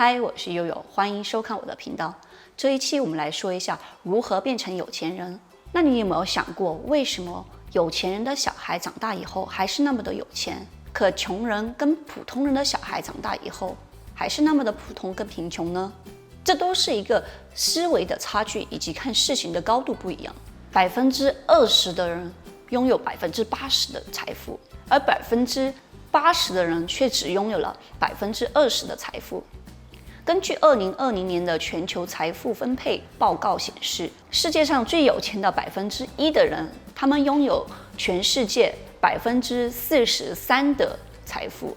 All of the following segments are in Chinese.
嗨，我是悠悠，欢迎收看我的频道。这一期我们来说一下如何变成有钱人。那你有没有想过，为什么有钱人的小孩长大以后还是那么的有钱，可穷人跟普通人的小孩长大以后还是那么的普通跟贫穷呢？这都是一个思维的差距以及看事情的高度不一样。20%的人拥有80%的财富，而80%的人却只拥有了20%的财富。根据2020年的全球财富分配报告显示，世界上最有钱的1%的人，他们拥有全世界43%的财富，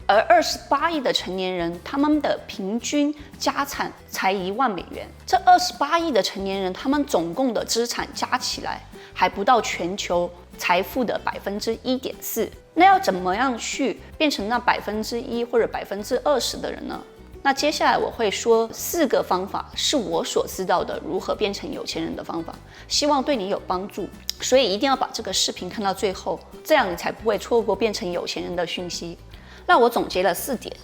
而28亿的成年人，他们的平均家产才1万美元。这28亿的成年人，他们总共的资产加起来还不到全球财富的1.4%。那要怎么样去变成那1%或者20%的人呢？那接下来我会说4个方法，是我所知道的如何变成有钱人的方法，希望对你有帮助。所以一定要把这个视频看到最后，这样你才不会错过变成有钱人的讯息。那我总结了4点。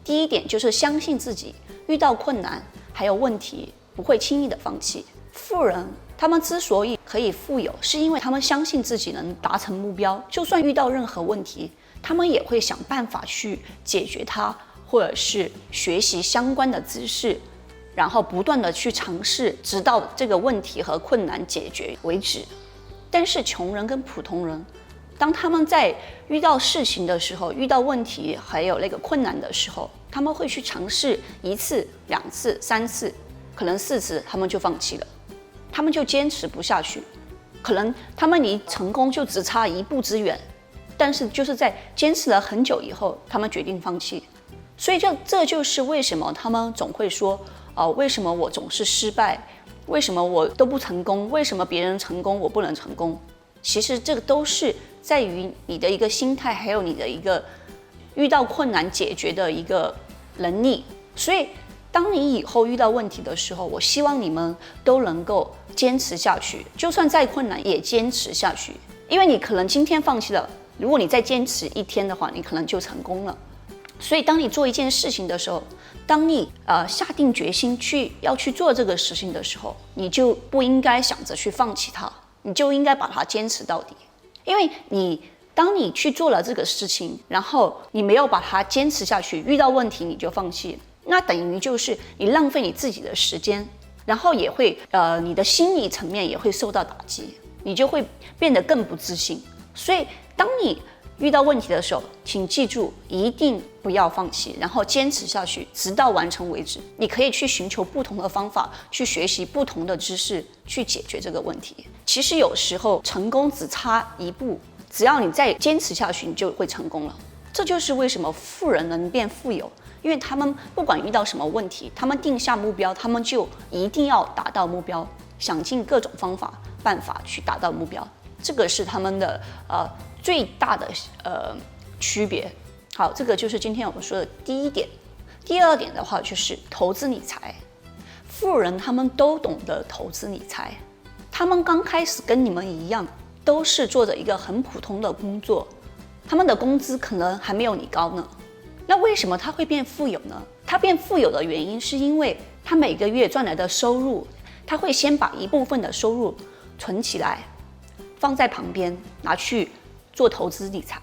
第一点就是相信自己，遇到困难还有问题不会轻易的放弃。富人他们之所以可以富有，是因为他们相信自己能达成目标，就算遇到任何问题，他们也会想办法去解决它，或者是学习相关的知识，然后不断的去尝试，直到这个问题和困难解决为止。但是穷人跟普通人，当他们在遇到事情的时候，遇到问题还有那个困难的时候，他们会去尝试1次、2次、3次，可能4次，他们就放弃了，他们就坚持不下去。可能他们离成功就只差1步之远，但是就是在坚持了很久以后，他们决定放弃。所以这就是为什么他们总会说，为什么我总是失败？为什么我都不成功？为什么别人成功我不能成功？其实这个都是在于你的一个心态，还有你的一个遇到困难解决的一个能力。所以当你以后遇到问题的时候，我希望你们都能够坚持下去，就算再困难也坚持下去。因为你可能今天放弃了，如果你再坚持1天的话，你可能就成功了。所以当你做一件事情的时候，当你下定决心要去做这个事情的时候，你就不应该想着去放弃它，你就应该把它坚持到底。因为当你去做了这个事情，然后你没有把它坚持下去，遇到问题你就放弃，那等于就是你浪费你自己的时间，然后也会你的心理层面也会受到打击，你就会变得更不自信。所以当你遇到问题的时候，请记住一定不要放弃，然后坚持下去，直到完成为止。你可以去寻求不同的方法，去学习不同的知识，去解决这个问题。其实有时候成功只差1步，只要你再坚持下去，你就会成功了。这就是为什么富人能变富有，因为他们不管遇到什么问题，他们定下目标，他们就一定要达到目标，想尽各种办法去达到目标。这个是他们的最大的区别。好，这个就是今天我们说的第一点。第二点的话就是投资理财。富人他们都懂得投资理财，他们刚开始跟你们一样，都是做着一个很普通的工作，他们的工资可能还没有你高呢。那为什么他会变富有呢？他变富有的原因是因为他每个月赚来的收入，他会先把一部分的收入存起来，放在旁边拿去做投资理财，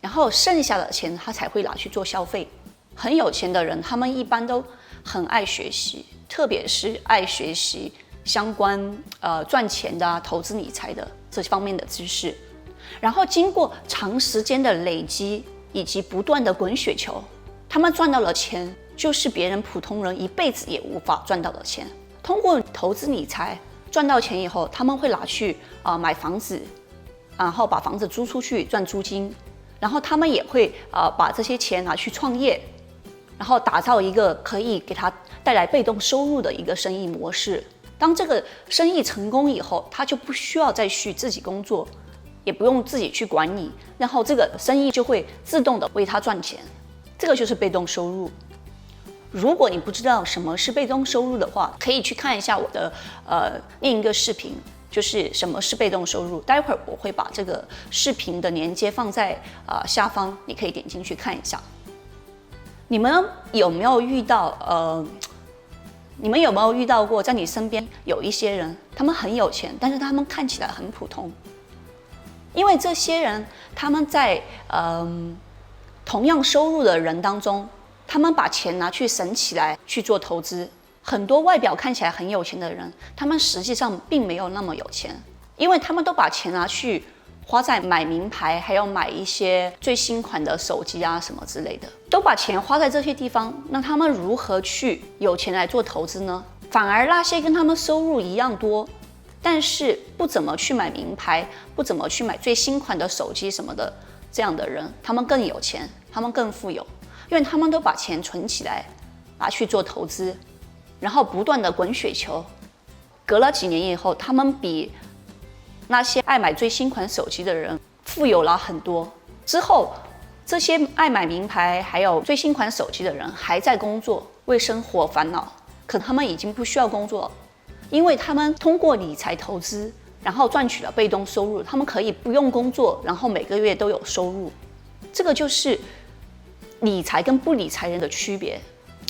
然后剩下的钱他才会拿去做消费。很有钱的人，他们一般都很爱学习，特别是爱学习相关赚钱的投资理财的这方面的知识。然后经过长时间的累积以及不断的滚雪球，他们赚到了钱，就是别人普通人一辈子也无法赚到的钱。通过投资理财赚到钱以后，他们会拿去买房子，然后把房子租出去赚租金，然后他们也会把这些钱拿去创业，然后打造一个可以给他带来被动收入的一个生意模式。当这个生意成功以后，他就不需要再去自己工作，也不用自己去管理，然后这个生意就会自动的为他赚钱。这个就是被动收入。如果你不知道什么是被动收入的话，可以去看一下我的另一个视频，就是什么是被动收入。待会儿我会把这个视频的连接放在下方，你可以点进去看一下。你们有没有遇到你们有没有遇到过，在你身边有一些人，他们很有钱，但是他们看起来很普通？因为这些人，他们在同样收入的人当中，他们把钱拿去省起来去做投资。很多外表看起来很有钱的人，他们实际上并没有那么有钱，因为他们都把钱拿去花在买名牌，还有买一些最新款的手机啊什么之类的，都把钱花在这些地方。那他们如何去有钱来做投资呢？反而那些跟他们收入一样多，但是不怎么去买名牌，不怎么去买最新款的手机什么的，这样的人，他们更有钱，他们更富有，因为他们都把钱存起来，拿去做投资，然后不断的滚雪球。隔了几年以后，他们比那些爱买最新款手机的人富有了很多。之后，这些爱买名牌还有最新款手机的人还在工作，为生活烦恼，可他们已经不需要工作了，因为他们通过理财投资，然后赚取了被动收入，他们可以不用工作，然后每个月都有收入。这个就是理财跟不理财人的区别。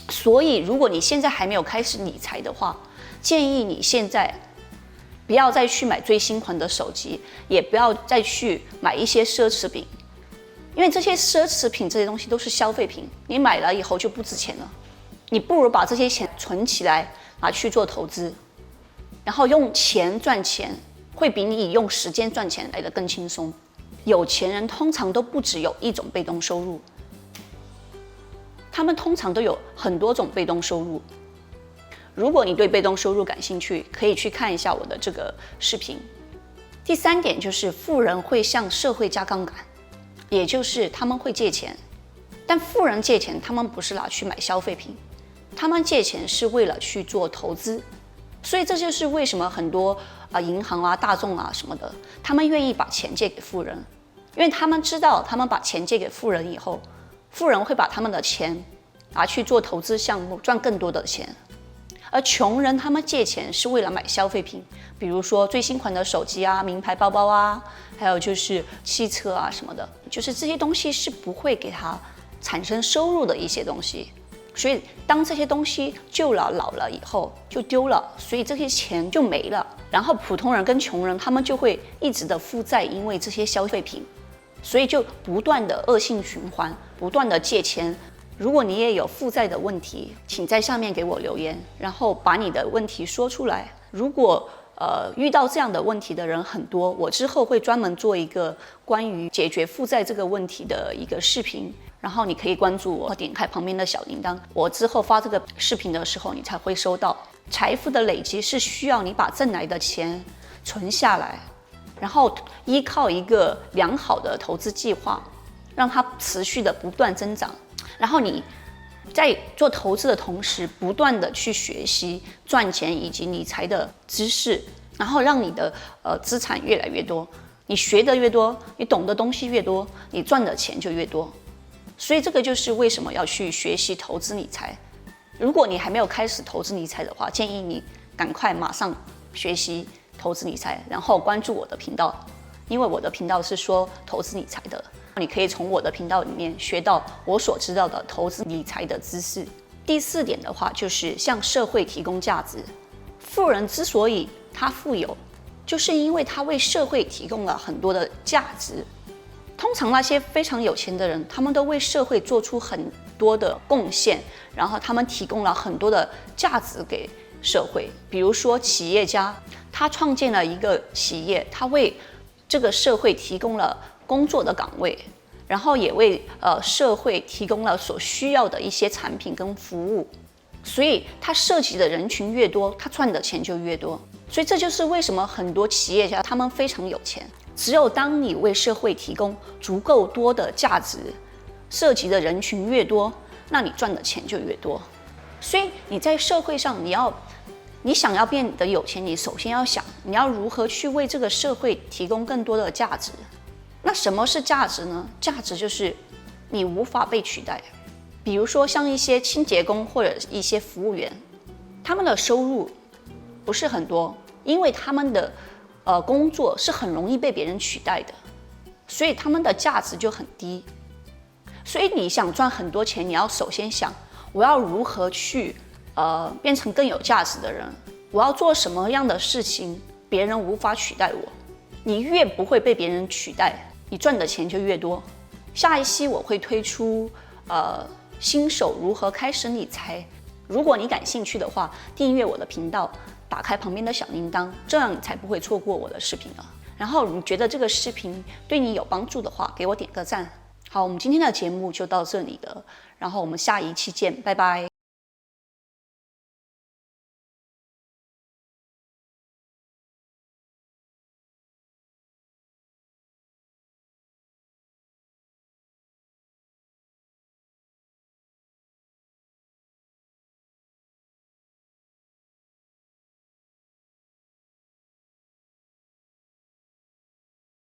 所以，如果你现在还没有开始理财的话，建议你现在不要再去买最新款的手机，也不要再去买一些奢侈品，因为这些奢侈品这些东西都是消费品，你买了以后就不值钱了。你不如把这些钱存起来，拿去做投资，然后用钱赚钱，会比你用时间赚钱来得更轻松。有钱人通常都不只有一种被动收入，他们通常都有很多种被动收入。如果你对被动收入感兴趣，可以去看一下我的这个视频。第三点就是富人会向社会加杠杆，也就是他们会借钱，但富人借钱，他们不是拿去买消费品，他们借钱是为了去做投资。所以这就是为什么很多银行啊、大众啊什么的，他们愿意把钱借给富人，因为他们知道，他们把钱借给富人以后，富人会把他们的钱拿去做投资项目，赚更多的钱。而穷人他们借钱是为了买消费品，比如说最新款的手机啊、名牌包包啊，还有就是汽车啊什么的，就是这些东西是不会给他产生收入的一些东西。所以当这些东西旧了、老了以后就丢了，所以这些钱就没了。然后普通人跟穷人他们就会一直的负债，因为这些消费品，所以就不断的恶性循环，不断的借钱。如果你也有负债的问题，请在下面给我留言，然后把你的问题说出来。如果遇到这样的问题的人很多，我之后会专门做一个关于解决负债这个问题的一个视频，然后你可以关注我，点开旁边的小铃铛，我之后发这个视频的时候你才会收到。财富的累积是需要你把挣来的钱存下来，然后依靠一个良好的投资计划，让它持续的不断增长。然后你在做投资的同时，不断的去学习赚钱以及理财的知识，然后让你的资产越来越多。你学的越多，你懂的东西越多，你赚的钱就越多。所以这个就是为什么要去学习投资理财。如果你还没有开始投资理财的话，建议你赶快马上学习投资理财，然后关注我的频道，因为我的频道是说投资理财的。你可以从我的频道里面学到我所知道的投资理财的知识。第四点的话，就是向社会提供价值。富人之所以他富有，就是因为他为社会提供了很多的价值。通常那些非常有钱的人，他们都为社会做出很多的贡献，然后他们提供了很多的价值给社会。比如说企业家，他创建了一个企业，他为这个社会提供了工作的岗位，然后也为社会提供了所需要的一些产品跟服务，所以它涉及的人群越多，他赚的钱就越多。所以这就是为什么很多企业家他们非常有钱。只有当你为社会提供足够多的价值，涉及的人群越多，那你赚的钱就越多。所以你在社会上，你想要变得有钱，你首先要想你要如何去为这个社会提供更多的价值。那什么是价值呢？价值就是你无法被取代。比如说像一些清洁工或者一些服务员，他们的收入不是很多，因为他们的工作是很容易被别人取代的，所以他们的价值就很低。所以你想赚很多钱，你要首先想我要如何去变成更有价值的人，我要做什么样的事情别人无法取代我。你越不会被别人取代，你赚的钱就越多。下一期我会推出新手如何开始理财，如果你感兴趣的话，订阅我的频道，打开旁边的小铃铛，这样你才不会错过我的视频了。然后你觉得这个视频对你有帮助的话，给我点个赞。好，我们今天的节目就到这里了，然后我们下一期见，拜拜。